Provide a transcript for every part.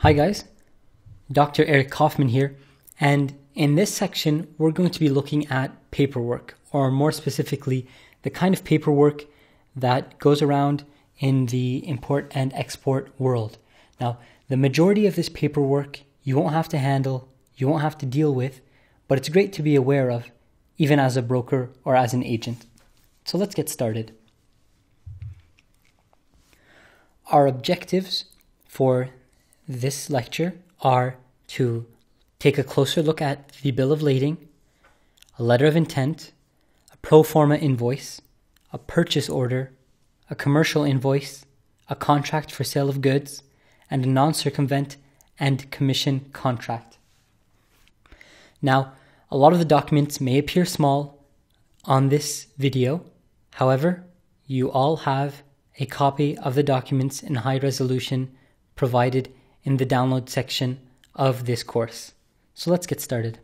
Hi guys, Dr. Eric Kaufman here, and in this section we're going to be looking at paperwork, or more specifically the kind of paperwork that goes around in the import and export world. Now, the majority of this paperwork you won't have to handle, you won't have to deal with, but it's great to be aware of, even as a broker or as an agent. So let's get started. Our objectives for this lecture are to take a closer look at the bill of lading, a letter of intent, a pro forma invoice, a purchase order, a commercial invoice, a contract for sale of goods, and a non-circumvent and commission contract. Now, a lot of the documents may appear small on this video. However, you all have a copy of the documents in high resolution provided in the download section of this course. So let's get started.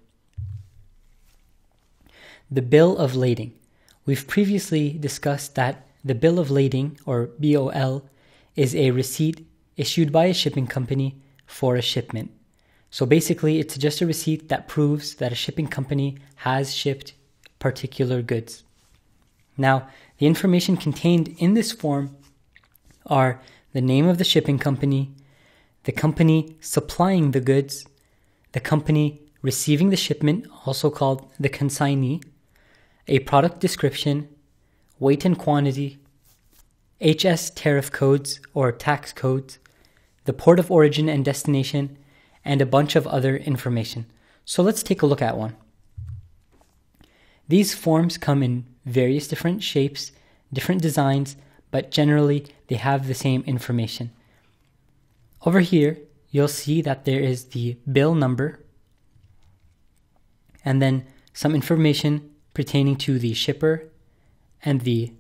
The bill of lading. We've previously discussed that the bill of lading, or BOL, is a receipt issued by a shipping company for a shipment. So basically, it's just a receipt that proves that a shipping company has shipped particular goods. Now, the information contained in this form are the name of the shipping company, the company supplying the goods, the company receiving the shipment, also called the consignee, a product description, weight and quantity, HS tariff codes or tax codes, the port of origin and destination, and a bunch of other information. So let's take a look at one. These forms come in various different shapes, different designs, but generally they have the same information. Over here, you'll see that there is the bill number and then some information pertaining to the shipper and the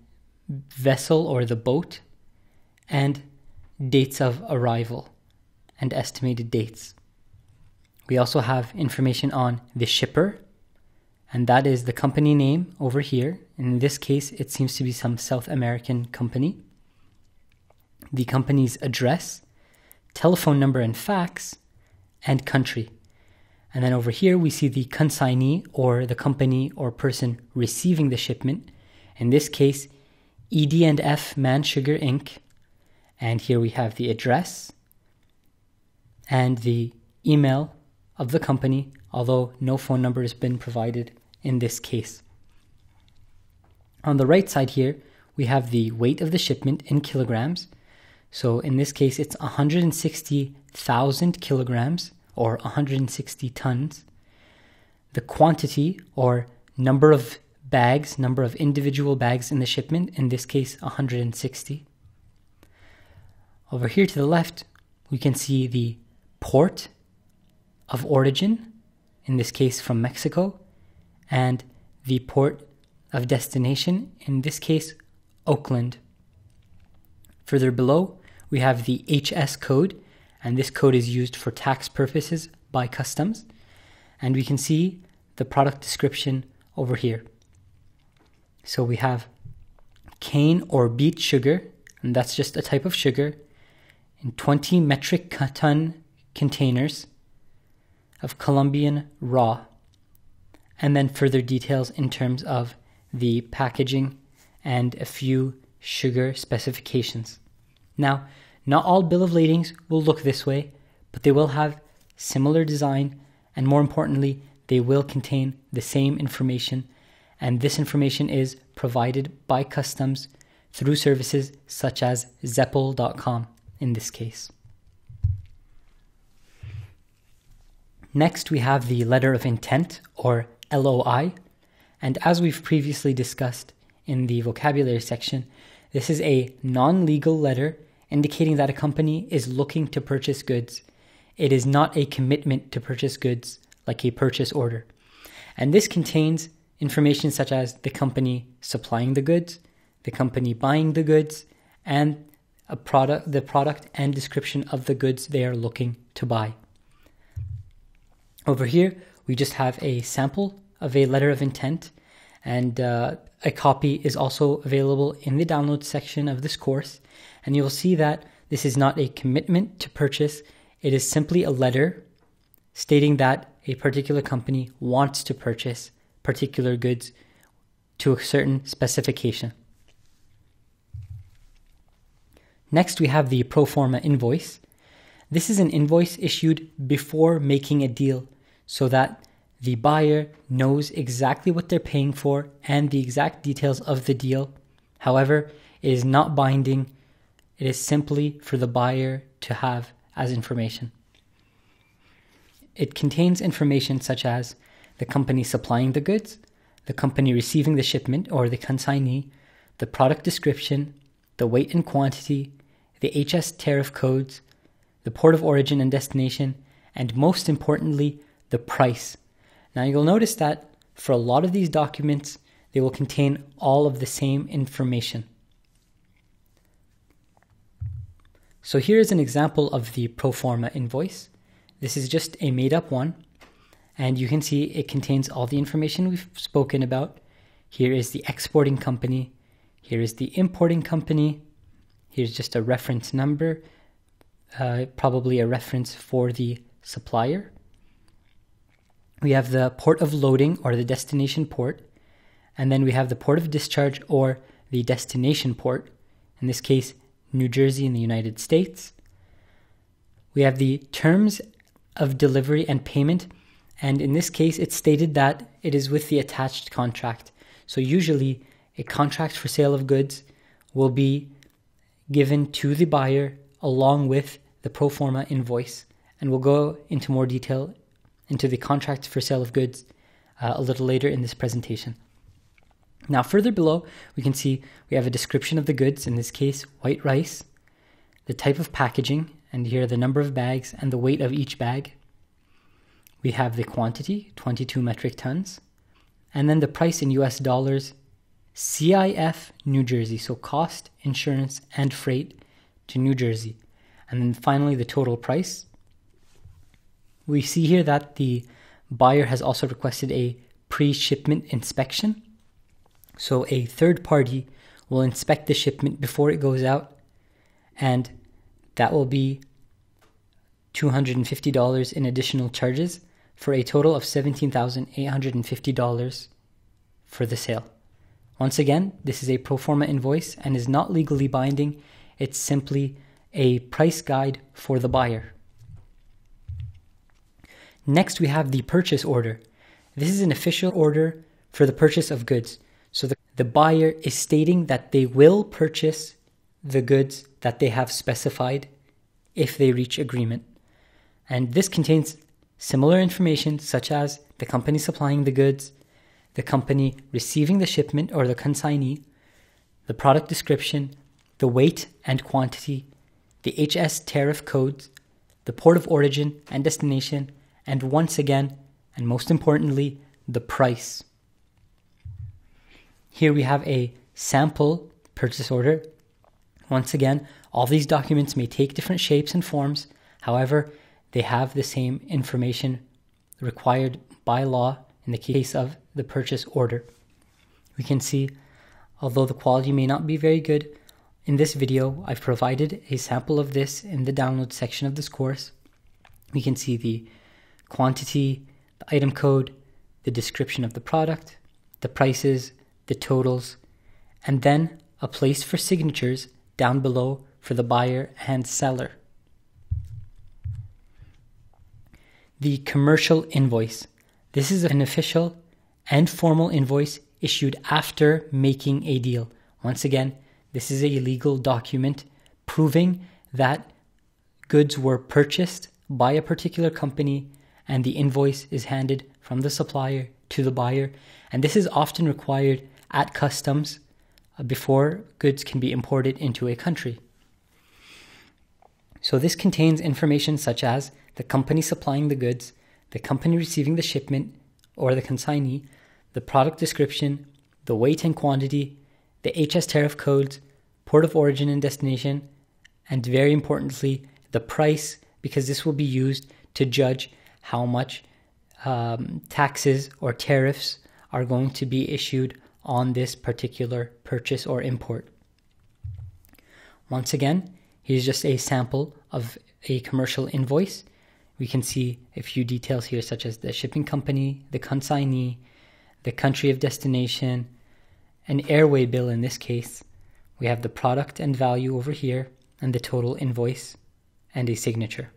vessel or the boat and dates of arrival and estimated dates. We also have information on the shipper, and that is the company name over here. In this case, it seems to be some South American company. The company's address, telephone number and fax, and country. And then over here we see the consignee, or the company or person receiving the shipment. In this case, ED&F Man Sugar Inc. And here we have the address and the email of the company, although no phone number has been provided in this case. On the right side here, we have the weight of the shipment in kilograms. So in this case, it's 160,000 kilograms, or 160 tons. The quantity, or number of bags, number of individual bags in the shipment, in this case, 160. Over here to the left, we can see the port of origin, in this case from Mexico, and the port of destination, in this case, Oakland. Further below, we have the HS code, and this code is used for tax purposes by customs. And we can see the product description over here. So we have cane or beet sugar, and that's just a type of sugar, in 20 metric ton containers of Colombian raw. And then further details in terms of the packaging and a few sugar specifications. Now, not all bill of ladings will look this way, but they will have similar design, and more importantly, they will contain the same information, and this information is provided by customs through services such as Zeppel.com in this case. Next, we have the letter of intent, or LOI, and as we've previously discussed in the vocabulary section, this is a non-legal letter indicating that a company is looking to purchase goods. It is not a commitment to purchase goods like a purchase order. And this contains information such as the company supplying the goods, the company buying the goods, and the product and description of the goods they are looking to buy. Over here, we just have a sample of a letter of intent, and a copy is also available in the download section of this course. And you'll see that this is not a commitment to purchase, It is simply a letter stating that a particular company wants to purchase particular goods to a certain specification. Next, we have the pro forma invoice. This is an invoice issued before making a deal so that the buyer knows exactly what they're paying for and the exact details of the deal. However, it is not binding. It is simply for the buyer to have as information. It contains information such as the company supplying the goods, the company receiving the shipment or the consignee, the product description, the weight and quantity, the HS tariff codes, the port of origin and destination, and most importantly, the price. Now you'll notice that for a lot of these documents, they will contain all of the same information. So here is an example of the pro forma invoice. This is just a made-up one, and you can see it contains all the information we've spoken about. Here is the exporting company. Here is the importing company. Here's just a reference number, probably a reference for the supplier. We have the port of loading or the destination port, and then we have the port of discharge or the destination port, in this case, New Jersey in the United States. We have the terms of delivery and payment, and in this case, it's stated that it is with the attached contract. So usually, a contract for sale of goods will be given to the buyer along with the pro forma invoice, and we'll go into more detail into the contract for sale of goods a little later in this presentation. Now further below, we can see we have a description of the goods, in this case white rice, the type of packaging, and here the number of bags and the weight of each bag. We have the quantity, 22 metric tons, and then the price in US dollars, CIF New Jersey, so cost, insurance, and freight to New Jersey. And then finally the total price. We see here that the buyer has also requested a pre-shipment inspection. So a third party will inspect the shipment before it goes out, and that will be $250 in additional charges for a total of $17,850 for the sale. Once again, this is a pro forma invoice and is not legally binding. It's simply a price guide for the buyer. Next, we have the purchase order. This is an official order for the purchase of goods. So the buyer is stating that they will purchase the goods that they have specified if they reach agreement. And this contains similar information such as the company supplying the goods, the company receiving the shipment or the consignee, the product description, the weight and quantity, the HS tariff codes, the port of origin and destination, and once again, and most importantly, the price. Here we have a sample purchase order. Once again, all these documents may take different shapes and forms. However, they have the same information required by law in the case of the purchase order. We can see, although the quality may not be very good, in this video, I've provided a sample of this in the download section of this course. We can see the quantity, the item code, the description of the product, the prices, the totals, and then a place for signatures down below for the buyer and seller. The commercial invoice. This is an official and formal invoice issued after making a deal. Once again, this is a legal document proving that goods were purchased by a particular company and the invoice is handed from the supplier to the buyer. And this is often required at customs before goods can be imported into a country. So this contains information such as the company supplying the goods, the company receiving the shipment or the consignee, the product description, the weight and quantity, the HS tariff codes, port of origin and destination, and very importantly, the price, because this will be used to judge how much taxes or tariffs are going to be issued on this particular purchase or import. Once again, here's just a sample of a commercial invoice, we can see a few details here, such as the shipping company, the consignee, the country of destination, an airway bill in this case. We have the product and value over here, and the total invoice, and a signature.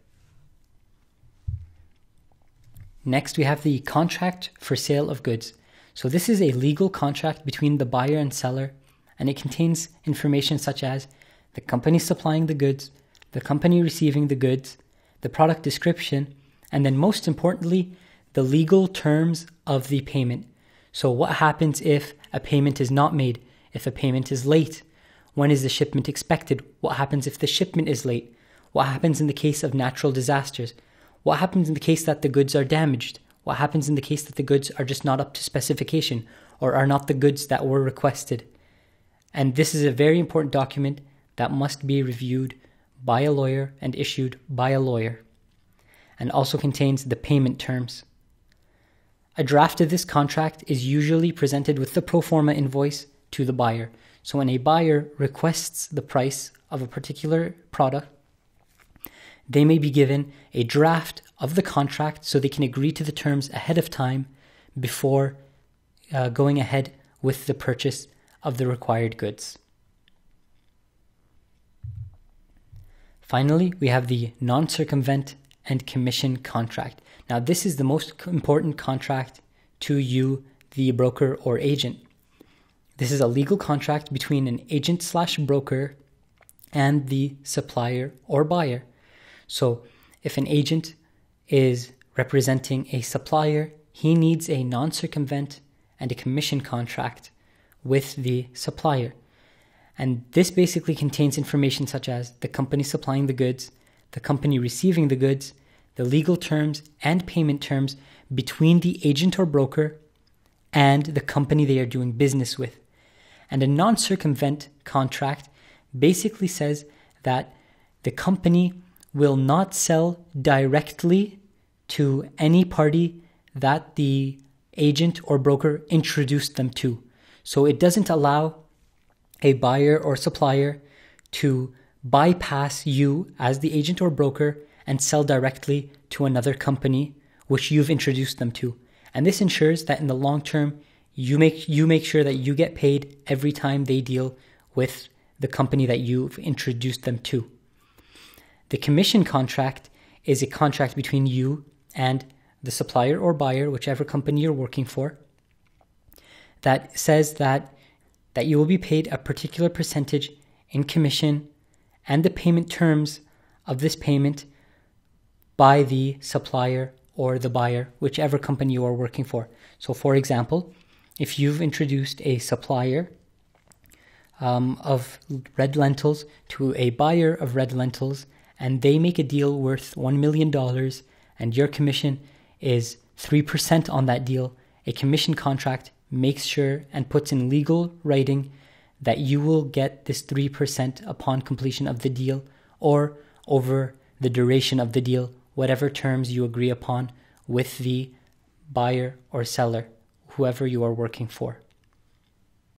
Next, we have the contract for sale of goods. So this is a legal contract between the buyer and seller, and it contains information such as the company supplying the goods, the company receiving the goods, the product description, and then most importantly, the legal terms of the payment. So what happens if a payment is not made, if a payment is late? When is the shipment expected? What happens if the shipment is late? What happens in the case of natural disasters? What happens in the case that the goods are damaged? What happens in the case that the goods are just not up to specification or are not the goods that were requested? And this is a very important document that must be reviewed by a lawyer and issued by a lawyer, and also contains the payment terms. A draft of this contract is usually presented with the pro forma invoice to the buyer. So when a buyer requests the price of a particular product, they may be given a draft of the contract so they can agree to the terms ahead of time before going ahead with the purchase of the required goods. Finally, we have the non-circumvent and commission contract. Now, this is the most important contract to you, the broker or agent. This is a legal contract between an agent/broker and the supplier or buyer. So if an agent is representing a supplier, he needs a non-circumvent and a commission contract with the supplier. And this basically contains information such as the company supplying the goods, the company receiving the goods, the legal terms and payment terms between the agent or broker and the company they are doing business with. And a non-circumvent contract basically says that the company will not sell directly to any party that the agent or broker introduced them to. So it doesn't allow a buyer or supplier to bypass you as the agent or broker and sell directly to another company which you've introduced them to. And this ensures that in the long term, you make sure that you get paid every time they deal with the company that you've introduced them to. The commission contract is a contract between you and the supplier or buyer, whichever company you're working for, that says that you will be paid a particular percentage in commission and the payment terms of this payment by the supplier or the buyer, whichever company you are working for. So for example, if you've introduced a supplier of red lentils to a buyer of red lentils, and they make a deal worth $1 million, and your commission is 3% on that deal, a commission contract makes sure and puts in legal writing that you will get this 3% upon completion of the deal or over the duration of the deal, whatever terms you agree upon with the buyer or seller, whoever you are working for.